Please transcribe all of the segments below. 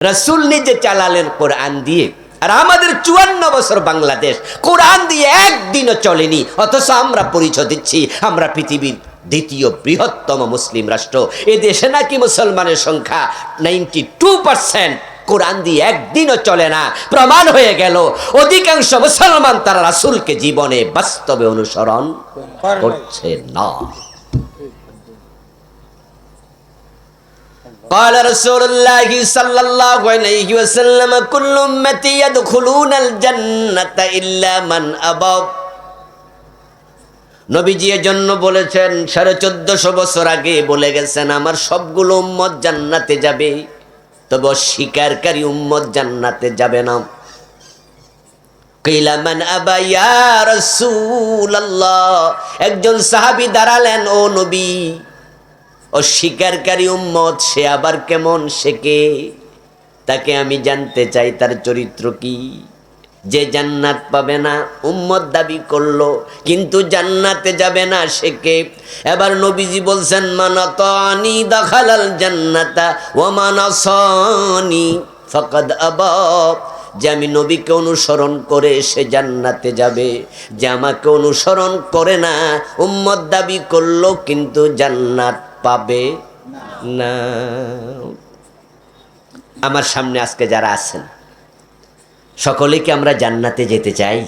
রাসূল নিজে চালালেন কোরআন দিয়ে, আর আমাদের 54 বছর বাংলাদেশ কোরআন দিয়ে একদিনও চলেনি, অথচ আমরা পরিচয় দিচ্ছি আমরা পৃথিবীর দ্বিতীয় বৃহত্তম মুসলিম রাষ্ট্র। এ দেশে নাকি মুসলমানের সংখ্যা 92%, কোরআন দিয়ে একদিনও চলে না। প্রমাণ হয়ে গেল অধিকাংশ মুসলমান তারা রাসূলকে জীবনে বাস্তবে অনুসরণ করছে না। قال رسول الله صلى الله عليه وسلم كل امتي يدخلون الجنة إلا من أبى। নবীজি এর জন্য বলেছেন 1450 বছর আগে বলে গেছেন আমার সবগুলো উম্মত জান্নাতে যাবে, তবে অস্বীকারী উম্মত জান্নাতে যাবে না। কিলা মান আবা ইয়া রাসূলুল্লাহ, একজন সাহাবী দাঁড়ালেন, ও নবী অস্বীকারী উম্মত সে আবার কেমন, সে কে? তাকে আমি জানতে চাই তার চরিত্র কি। যে জান্নাত পাবে না উম্মত দাবি করলো কিন্তু জান্নাতে যাবে না, সে কে? এবার নবীজি বলছেন মান আতানি দাখালাল জান্নাতা ওয়া মান আসানি ফাকাদ আবা। যে আমি নবীকে অনুসরণ করে সে জান্নাতে যাবে, যে আমাকে অনুসরণ করে না উম্মত দাবি করলো কিন্তু জান্নাত পাবে না। আমার সামনে আজকে যারা আছেন সকলে কি আমরা জান্নাতে যেতে চাই?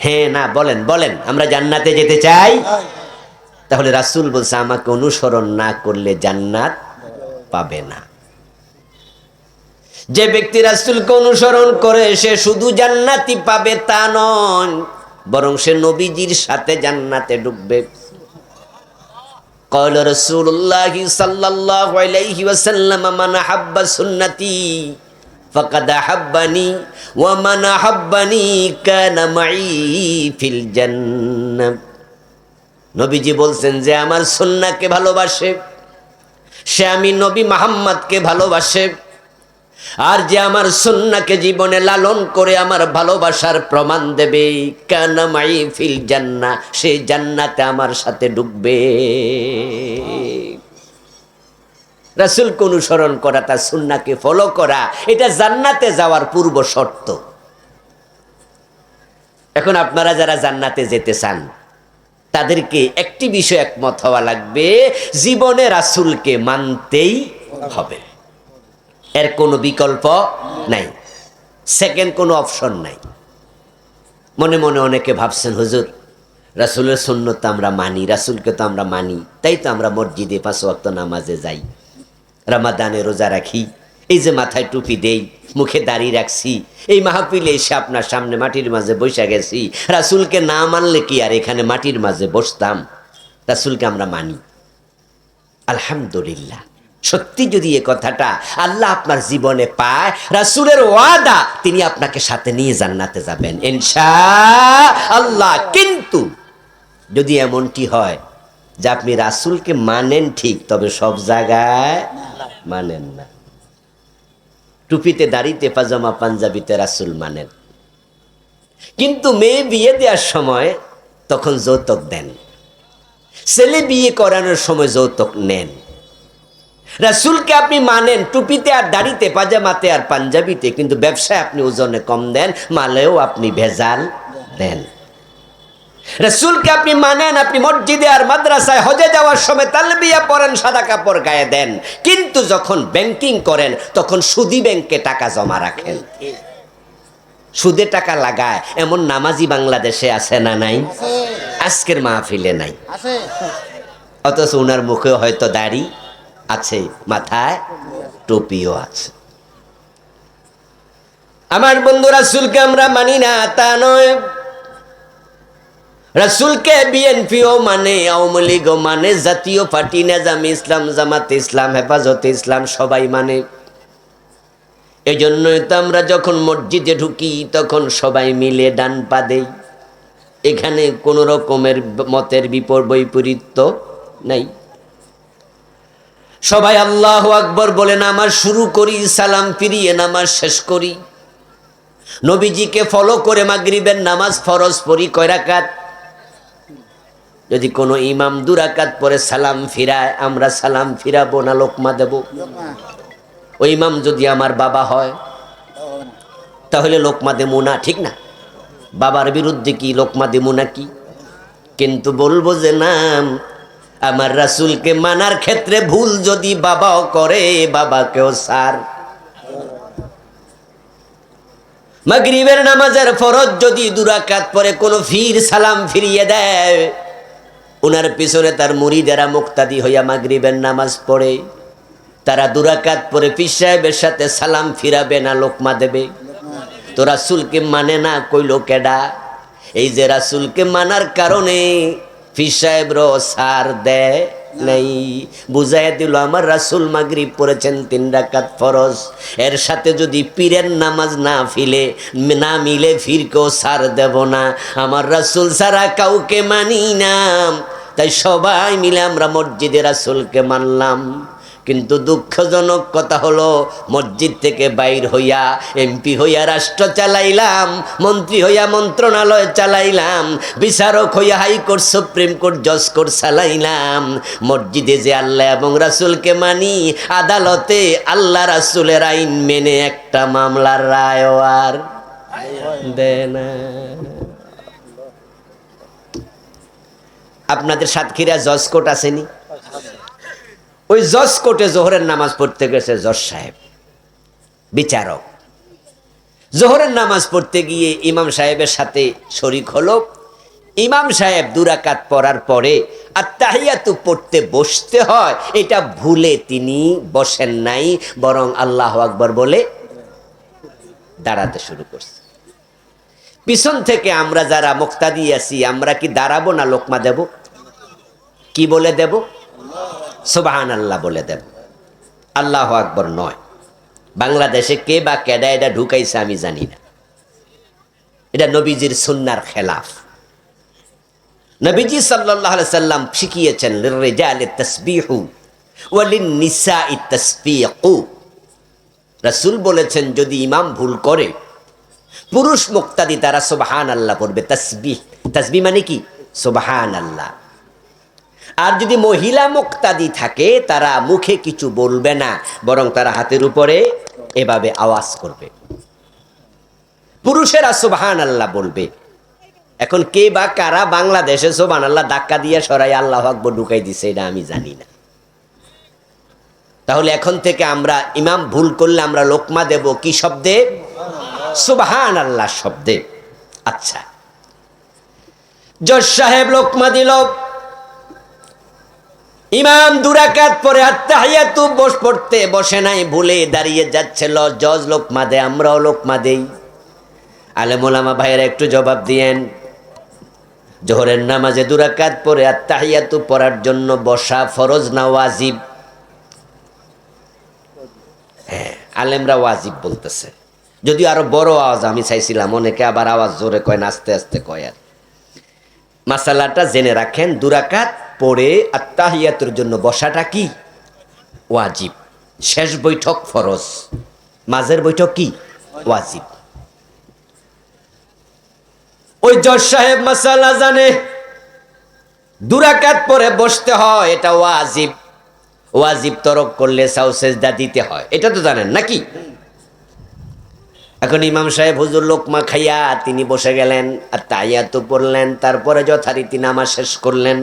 হ্যাঁ না বলেন বলেন, আমরা জান্নাতে যেতে চাই। তাহলে রাসূল বলছে আমাকে অনুসরণ না করলে জান্নাত পাবে না। যে ব্যক্তি রাসূলকে অনুসরণ করে সে শুধু জান্নাতই পাবে তা নয়, বরং সে নবীজির সাথে জান্নাতে ঢুকবে। قال رسول الله صلى الله عليه وسلم من أحب سنتي فقد أحبني ومن أحبني كان معي في الجنة। নবীজি বলছেন যে আমার সুন্নাহকে ভালোবাসে সে আমি নবী মুহাম্মদকে ভালোবাসে, আর যে আমার সুন্নাহকে জীবনে লালন করে আমার ভালোবাসার প্রমাণ দেবে কানা মাই ফিল জান্নাহ, সে জান্নাতে আমার সাথে ঢুকবে। রাসূলকে অনুসরণ করা, তার সুন্নাহকে ফলো করা, এটা জান্নাতে যাওয়ার পূর্ব শর্ত। এখন আপনারা যারা জান্নাতে যেতে চান তাদেরকে একটি বিষয় একমত হওয়া লাগবে, জীবনে রাসূলকে মানতেই হবে, এর কোনো বিকল্প নাই, সেকেন্ড কোনো অপশন নাই। মনে মনে অনেকে ভাবছেন হুজুর রাসূলের সুন্নাত তো আমরা মানি, রাসূলকে তো আমরা মানি, তাই তো আমরা মসজিদে 5 ওয়াক্ত নামাজে যাই, রমাদানে রোজা রাখি, এই যে মাথায় টুপি দেই, মুখে দাড়ি রাখছি, এই মাহফিলে এসে আপনার সামনে মাটির মাঝে বসে গেছি। রাসূলকে না মানলে কি আর এখানে মাটির মাঝে বসতাম? রাসূলকে আমরা মানি, আলহামদুলিল্লাহ। সত্যি যদি এ কথাটা আল্লাহ আপনার জীবনে পায়, রাসূলের ওয়াদা তিনি আপনাকে সাথে নিয়ে জান্নাতে যাবেন ইনশাআল্লাহ। কিন্তু যদি এমনটি হয় যে আপনি রাসূলকে মানেন ঠিক, তবে সব জায়গায় মানেন না, টুপিতে দাড়িতে পাজামা পাঞ্জাবিতে রাসূল মানেন, কিন্তু মেয়ে বিয়ে দেওয়ার সময় তখন যৌতুক দেন, ছেলে বিয়ে করানোর সময় যৌতুক নেন। রাসূলকে আপনি মানেন টুপিতে আর দাড়িতে পাজামাতে আর পাঞ্জাবিতে, কিন্তু ব্যবসায় আপনি ওজনে কম দেন, মালেও আপনি ভেজাল দেন। রাসূলকে আপনি মানেন, আপনি মসজিদে আর মাদ্রাসায় হজে যাওয়ার সময় তালবিয়া পড়েন, সাদা কাপড় গায়ে দেন, কিন্তু যখন ব্যাংকিং করেন তখন সুদী ব্যাংকে টাকা জমা রাখেন, সুদে টাকা লাগায়, এমন নামাজি বাংলাদেশে আছে না নাই? আজকের মাহফিলে নাই, অথচ ওনার মুখে হয়তো দাড়ি আছে, মাথায় টুপিও আছে। আমার বন্ধু রাসূলকে আমরা মানি না তা নয়, রাসূলকে বিএনপিও মানে, আওয়ামী লীগও মানে, জাতীয় পার্টি নেজামে ইসলাম, জামাতে ইসলাম, হেফাজতে ইসলাম সবাই মানে। এজন্যই তো আমরা যখন মসজিদে ঢুকি তখন সবাই মিলে ডান পা দেই, এখানে কোনো রকমের মতের বৈপরীত্য নাই। সবাই আল্লাহু আকবার বলে নামাজ শুরু করি, সালাম ফিরিয়ে নামাজ শেষ করি। নবীজিকে ফলো করে মাগরিবের নামাজ ফরজ পড়ি কয় রাকাত? যদি কোনো ইমাম 2 রাকাত পরে সালাম ফিরায়, আমরা সালাম ফিরাবো না লোকমা দেব? ওই ইমাম যদি আমার বাবা হয় তাহলে লোকমা দেবো না, ঠিক না? বাবার বিরুদ্ধে কি লোকমা দেবো নাকি? কিন্তু বলবো যে না, আমার রাসূলকে মানার ক্ষেত্রে ভুল যদি বাবাও করে, বাবাকেও সার। মাগরিবের নামাজের ফরজ যদি 2 রাকাত পরে কোনো ফির সালাম ফিরিয়ে দেয়, উনার পিছনে তার মুরিদেরা মুক্তাদি হইয়া মাগরিবের নামাজ পড়ে, তারা 2 রাকাত পরে পীর সাহেবের সাথে সালাম ফিরাবে না লোকমা দেবে? তো রাসূলকে মানে না কইল কেডা? এই যে রাসূলকে মানার কারণে পীর সাহেবরও সার দেয় নাই, বুঝাইয়া দিল আমার রাসূল মাগরিব পড়েছেন 3 রাকাত ফরজ, এর সাথে যদি পীরের নামাজ না মিলে ফিরকেও সার দেব না, আমার রাসূল ছাড়া কাউকে মানি না। তাই সবাই মিলে আমরা মসজিদে রাসূলকে মানলাম। কিন্তু দুঃখজনক কথা হলো, মসজিদ থেকে বাইর হইয়া এমপি হইয়া রাষ্ট্র চালাইলাম, মন্ত্রী হইয়া মন্ত্রণালয় চালাইলাম, বিচারক হইয়া হাইকোর্ট সুপ্রিম কোর্ট জজ কোর্ট চালাইলাম, মসজিদে যে আল্লাহ এবং রাসূলকে মানি, আদালতে আল্লাহ রাসূলের আইন মেনে একটা মামলার রায় আর দেয় না। আপনাদের সাতক্ষীরা জজ কোর্ট আসেনি? ওই জজ কোর্টে জোহরের নামাজ পড়তে গেছে জজ সাহেব, বিচারক। জোহরের নামাজ পড়তে গিয়ে ইমাম সাহেবের সাথে শরিক হলো। ইমাম সাহেব 2 রাকাত পড়ার পরে আত্তাহিয়াতু পড়তে বসতে হয়, এটা ভুলে তিনি বসেন নাই, বরং আল্লাহু আকবার বলে দাঁড়াতে শুরু করছে। পিছন থেকে আমরা যারা মুক্তাদি আছি, আমরা কি দাঁড়াবো না লোকমা দেব? কি বলে দেব? সুবহানাল্লাহ বলে দেব, আল্লাহু আকবার নয়। বাংলাদেশে কে বা কেডা এটা ঢুকাইছে আমি জানি না, এটা নবীজির সুন্নাহর খেলাফ। নবীজি সাল্লাল্লাহু আলাইহি সাল্লাম শিখিয়েছেন লিররিজালিত তাসবিহু ওয়া লিন-নিসাঈত তাসবিহু। রাসূল বলেছেন যদি ইমাম ভুল করে, পুরুষ মুক্তাদি তারা সুবহানাল্লাহ পড়বে। তাসবিহ, তাসবিহ মানে কি? সুবহানাল্লাহ। আর যদি মহিলা মুক্তাদি থাকে, তারা মুখে কিছু বলবে না, বরং তারা হাতের উপরে এভাবে আওয়াজ করবে। পুরুষেরা সুবহানাল্লাহ বলবে। এখন কে বা কারা বাংলাদেশে সুবহানাল্লাহ ধাক্কা দিয়ে সরাই আল্লাহু আকবার ঢুকাই দিছে, এটা আমি জানি না। তাহলে এখন থেকে আমরা ইমাম ভুল করলে আমরা লোকমা দেব কি শব্দে? সুবহানাল্লাহ শব্দে। আচ্ছা, জজ সাহেব লোকমা দিল, ইমাম 2 রাকাত পরে আত্তাহিয়াতু পড়তে বসে নাই, ভুলে দাঁড়িয়ে যাচ্ছিল। জজ লোকমা দেয়, আমরাও লোকমা দেই। আলেম ওলামা ভাইয়েরা একটু জবাব দিয়েন, জোহরের নামাজে 2 রাকাত পরে আত্তাহিয়াতু পড়ার জন্য বসা ফরজ না ওয়াজিব? হ্যাঁ, আলেমরা ওয়াজিব বলতেছে, যদি আরো বড় আওয়াজ আমি চাইছিলাম, অনেকে আবার আওয়াজ জোরে কয় না, আস্তে আস্তে কয়। আর মাসালাটা জেনে রাখেন, 2 রাকাত পড়ে আত্তাহিয়াতুর জন্য বসাটা কি? ওয়াজিব। শেষ বৈঠক ফরজ, মাঝের বৈঠক কি? ওয়াজিব। ওই জজ সাহেব মাসালা জানে, 2 রাকাত পরে বসতে হয়, এটা ওয়াজিব। ওয়াজিব তরক করলে সাউ সেজদা দিতে হয়, এটা তো জানেন নাকি? এখন ইমাম সাহেব হুজুর লোকমা খাইয়া তিনি বসে গেলেন, আত্তাহিয়াতু পড়লেন, তারপরে যথারীতি নামাজ শেষ করলেন।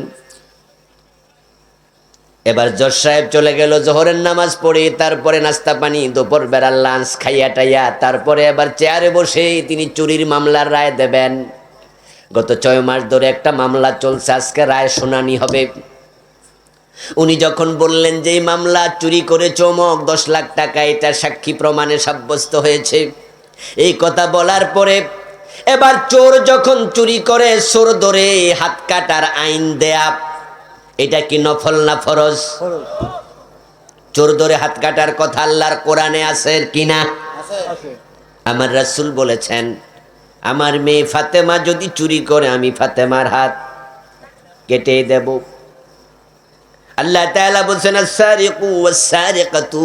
এবার জজ সাহেব চলে গেল জোহরের নামাজ পড়ে, তারপরে নাস্তা পানি, দুপুর বেড়ার লাঞ্চ খাইয়া টাইয়া, তারপরে এবার চেয়ারে বসে তিনি চুরির মামলার রায় দেবেন। গত 6 মাস ধরে একটা মামলা চলছে, আজকে রায় শুনানি হবে। উনি যখন বললেন যে এই মামলা চুরি করে চমক 10 লাখ টাকা, এটা সাক্ষী প্রমাণে সাব্যস্ত হয়েছে, এই কথা বলার পরে এবার চোর যখন চুরি করে, চোর ধরে হাত কাটার আইন দেয়া, এটা কি নফল না ফরজ? চোর ধরে হাত কাটার কথা আল্লাহর কোরআনে আছে কিনা? আমার রাসূল বলেছেন, আমার মেয়ে ফাতেমা যদি চুরি করে, আমি ফাতেমার হাত কেটে দেব। আল্লাহ তাআলা বলেন, আস-সারিকু ওয়াস-সারিকাতু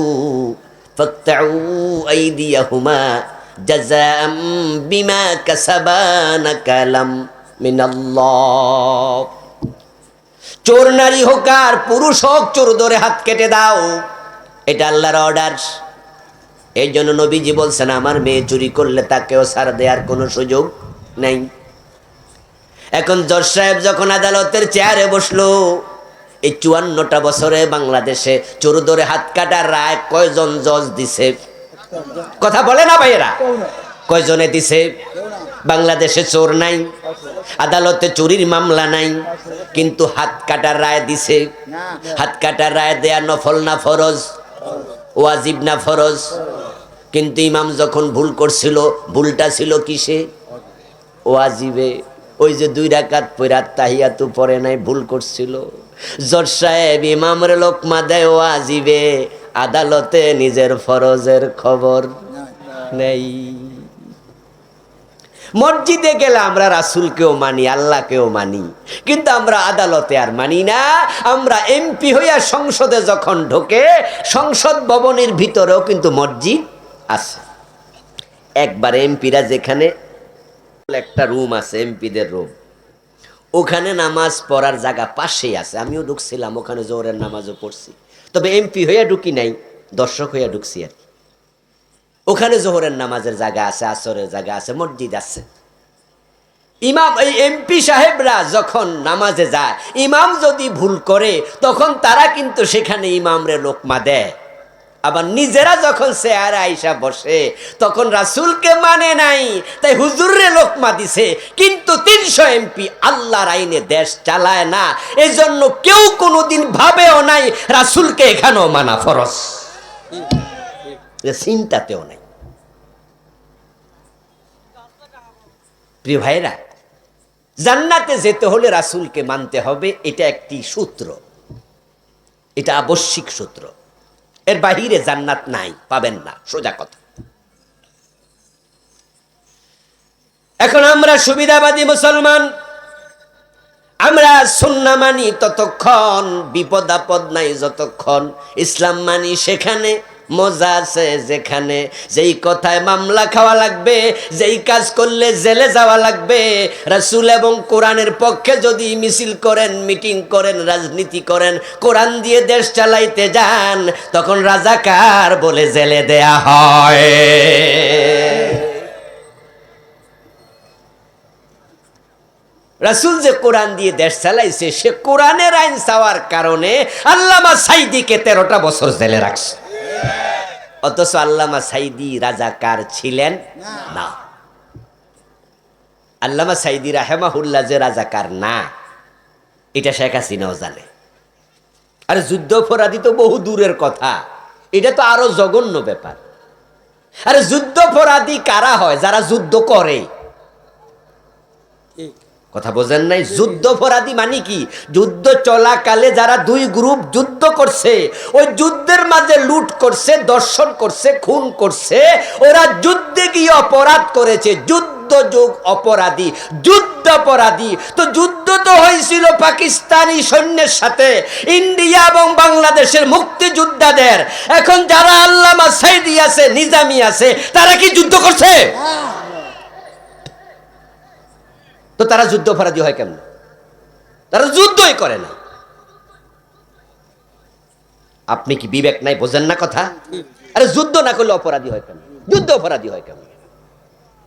ফাকতাউ আইদিয়াহুমা জাযাআম বিমা কাসাবা নাকালাম মিনাল্লাহ। চোর নারী হোক আর পুরুষ হোক, চোর ধরে হাত কেটে দাও, এটা আল্লাহর অর্ডার। এই জন্য নবীজি বলছেন আমার মেয়ে চুরি করলে তাকেও ছাড় দেওয়ার কোনো সুযোগ নেই। এখন জজ সাহেব যখন আদালতের চেয়ারে বসলো, এই 54টা বছরে বাংলাদেশে চোর ধরে হাত কাটার রায় কয়জন জজ দিছে? কথা বলে না ভাইয়েরা, কয়জনে দিছে? বাংলাদেশে চোর নাই, আদালতে চুরির মামলা নাই, কিন্তু হাত কাটার রায় দিছে। হাত কাটার রায় দেয়া নফল না ফরজ? ওয়াজিব না ফরজ? কিন্তু ইমাম যখন ভুল করছিল, ভুলটা ছিল কিসে? ওয়াজিবে। ওই যে 2 রাকাত পড়ে তাহিয়াতু পড়ে নাই, ভুল করছিল। জজ সাহেব ইমামের লোকমা দেয় ওয়াজিবে, আদালতে নিজের ফরজের খবর নেই। মসজিদে গেলে আমরা রাসূলকেও মানি, আল্লাহকেও মানি, কিন্তু আমরা আদালতে আর মানি না। আমরা এমপি হইয়া সংসদে যখন ঢোকে, সংসদ ভবনের ভিতরেও কিন্তু মসজিদ আছে। একবার এমপিরা যেখানে একটা রুম আছে, এমপিদের রুম, ওখানে নামাজ পড়ার জায়গা পাশেই আছে। আমিও ঢুকছিলাম ওখানে, জোহরের নামাজও পড়ছি, তবে এমপি হইয়া ঢুকি নাই, দর্শক হইয়া ঢুকছি আর কি। ওখানে জোহরের নামাজের জায়গা আছে, আসরের জায়গা আছে, মসজিদ আছে। ইমাম, এই এমপি সাহেবরা যখন নামাজে যায়, ইমাম যদি ভুল করে তখন তারা কিন্তু সেখানে ইমামরে লোকমা দেয়। আবার নিজেরা যখন চেয়ারে আইসা বসে তখন রাসূলকে মানে নাই, তাই হুজুরে লোকমা দিছে। কিন্তু 300 এমপি আল্লাহর আইনে দেশ চালায় না, এজন্য কেউ কোনোদিন ভাবেও নাই রাসূলকে এখানেও মানা ফরজ, চিন্তাতেও নাই। প্রিয় ভাইরা, জান্নাতে যেতে হলে রাসূলকে মানতে হবে, এটা একটি সূত্র, এটা আবশ্যিক সূত্র। এর বাহিরে জান্নাত নাই, পাবেন না, সোজা কথা। এখন আমরা সুবিধাবাদী মুসলমান, আমরা সুন্নাহ মানি ততক্ষণ, বিপদ আপদ নাই যতক্ষণ। ইসলাম মানি সেখানে মজা আছে যেখানে, যেই কথায় মামলা খাওয়া লাগবে, যেই কাজ করলে জেলে যাওয়া লাগবে। রাসূল এবং কোরআনের পক্ষে যদি মিছিল করেন, মিটিং করেন, রাজনীতি করেন, কোরআন দিয়ে দেশ চালাইতে যান, তখন রাজাকার বলে জেলে দেয়া হয়। রাসূল যে কোরআন দিয়ে দেশ চালাইছে, সে কোরআনের আইন চাওয়ার কারণে আল্লামা সাইদিকে 13টা বছর জেলে রাখছে। অথচ আল্লামা সাইদি রাজাকার ছিলেন না। আল্লামা সাইদি রাহেমাহুল্লাহ যে রাজাকার না, এটা শেখ হাসিনাও জানে। আর যুদ্ধাপরাধী তো বহু দূরের কথা, এটা তো আরো জঘন্য ব্যাপার। আরে যুদ্ধাপরাধী কারা হয়? যারা যুদ্ধ করে। কথা বোঝেন নাই? যুদ্ধাপরাধী মানে কি? যুদ্ধ চলাকালে যারা 2 গ্রুপ যুদ্ধ করছে, ওই যুদ্ধের মাঝে লুট করছে, দর্শন করছে, খুন করছে, ওরা যুদ্ধে গিয়ে অপরাধ করেছে, যুদ্ধযোগ অপরাধী, যুদ্ধাপরাধী। তো যুদ্ধ তো হয়েছিল পাকিস্তানি সৈন্যের সাথে, ইন্ডিয়া এবং বাংলাদেশের মুক্তিযোদ্ধাদের। এখন যারা আল্লামা সাইদি আছে, নিজামী আছে, তারা কি যুদ্ধ করছে? তো তারা যুদ্ধ অপরাধী হয় কেমন? তারা যুদ্ধই করে না। আপনি কি বিবেক নাই? বোঝেন না কথা? আরে যুদ্ধ না করলে অপরাধী হয় কেমন? যুদ্ধ অপরাধী হয় কেমন?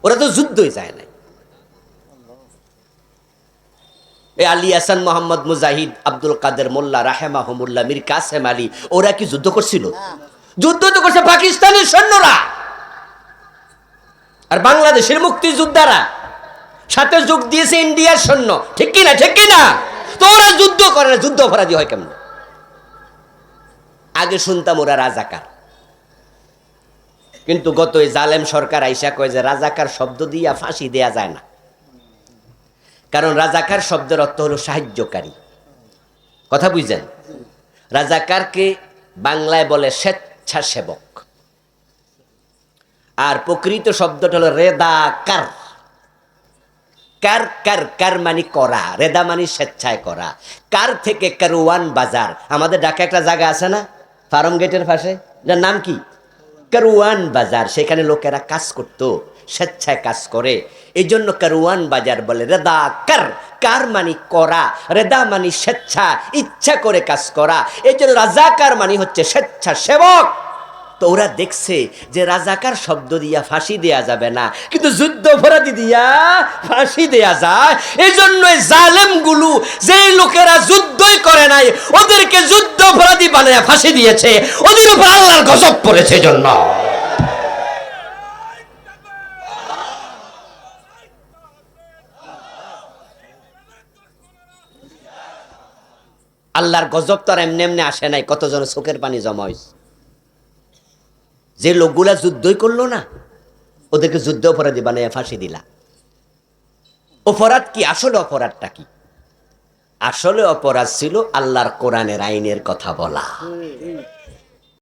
ওরা তো যুদ্ধই যায় না। এই আলী হাসান, মোহাম্মদ মুজাহিদ, আব্দুল কাদের মোল্লা রাহেমাহুমুল্লাহ, মীর কাসেম আলী, ওরা কি যুদ্ধ করছিল? যুদ্ধ তো করছে পাকিস্তানের সৈন্যরা আর বাংলাদেশের মুক্তিযোদ্ধারা, সাথে যোগ দিয়েছে ইন্ডিয়ার সৈন্য। ঠিক কিনা? ঠিক কিনা? তো ওরা যুদ্ধ করে না, যুদ্ধ অপরাধী হয় কেমন? আগে শুনতাম ওরা রাজাকার, কিন্তু গত এই জালেম সরকার আইসা কয় যে রাজাকার শব্দ দিয়া ফাঁসি দেয়া যায় না, কারণ রাজাকার শব্দের অর্থ হলো সাহায্যকারী। কথা বুঝছেন? রাজাকারকে বাংলায় বলে স্বেচ্ছাসেবক, আর প্রকৃত শব্দটা হলো রেদাকার। কার কার কার মানে করা, রেদা মানে স্বেচ্ছায় করা। কার থেকে কারওয়ান বাজার, আমাদের ঢাকা একটা জায়গা আছে না ফার্ম গেটের পাশে, যার নাম কি কারওয়ান বাজার, সেখানে লোকেরা কাজ করতো, স্বেচ্ছায় কাজ করে, এই জন্য কারওয়ান বাজার বলে। রেদা কার, কার মানে করা, রেদা মানে স্বেচ্ছা, ইচ্ছা করে কাজ করা, এই জন্য রাজাকার মানে হচ্ছে স্বেচ্ছাসেবক। তো তো ওরা দেখছে যে রাজাকার শব্দ দিয়া ফাঁসি দেয়া যাবে না, কিন্তু যুদ্ধ অপরাধী দিয়া ফাঁসি দেয়া যায়। এই জন্যই জালেমগুলো, যেই লোকেরা যুদ্ধই করে নাই, ওদেরকে যুদ্ধ অপরাধী বানায় ফাঁসি দিয়েছে। ওদের উপর আল্লাহর গজব পড়েছে জন্য। আল্লাহর গজব তো আর এমনি এমনি আসে নাই, কতজন চোখের পানি জমা হয়েছে। যে লোকগুলা যুদ্ধই করলো না, ওদেরকে যুদ্ধ অপরাধী বানিয়ে ফাঁসি দিলা। অপরাধ কি? আসলে অপরাধটা কি? আসলে অপরাধ ছিল আল্লাহর কোরআনের আইনের কথা বলা।